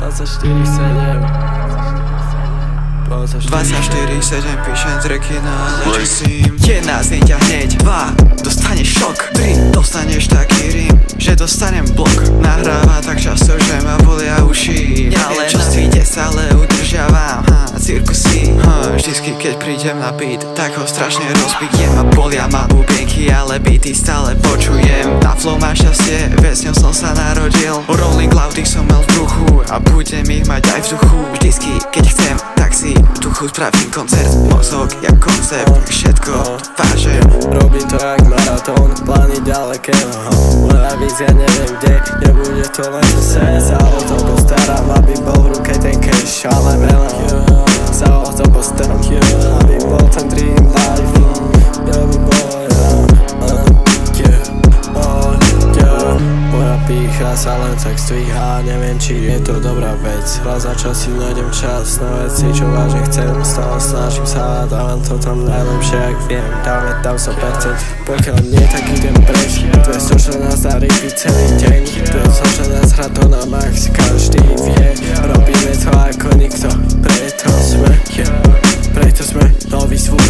24/7 píšem tracky na LGC. Jedna z nej ťa hneď, 2 dostaneš šok, 3 dostaneš taký rím, že dostanem blok. Nahráva tak často, že ma bolia uši. Neviem čo si des, ale udržiavam cirkusy. Vždycky keď prídem na beat, tak ho strašne rozbijem. A bolia ma bubienky, ale beaty stále počujem. Na flow má šťastie, vesňou som sa narodil. Rolling Loudy som mal v bruchu a budem ich mať aj v vzduchu. Vždycky keď chcem, tak si v duchu spravím koncert. Mozog jak koncept, všetko vážem. Robím to jak maratón, plány ďaleké. Moja vízia neviem kde, nebude to len sen. Sa o to postaram, aby bol v ruke ten cash. Ale veľa sa o to postaram, aby bol ten dream life. Moja pícha sa len tak stvíha, neviem či je to dobrá vec. Raz za čas si nájdem čas na veci, čo vážne chcem. Stále snažím sa, dávam to tam najlepšie ak viem. Dám 100%, pokiaľ nie tak idem preč. 214 na riffy celý deň, 214 hrať to na max, každý vie. Robíme to ako nikto, preto sme nový zvuk.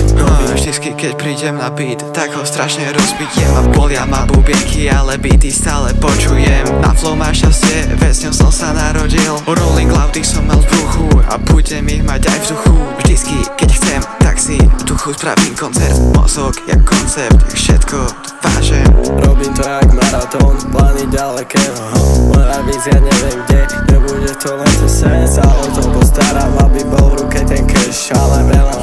Vždycky keď prídem na beat, tak ho strašne rozbijem. A bolia ma bubienky, ale beaty stále počujem. Na flow má šťastie, vesňou som sa narodil. Rolling Loudy som mal v bruchu a budem ich mať aj v vzduchu. Vždycky keď chcem, tak si v duchu spravím koncert. Mozog jak koncept, všetko vážem. Robím to jak maratón, plány ďaleké. Moja vízia neviem kde, nebude to len ten sen. Sa o to postaram, aby bol v ruke ten cash. Ale veľa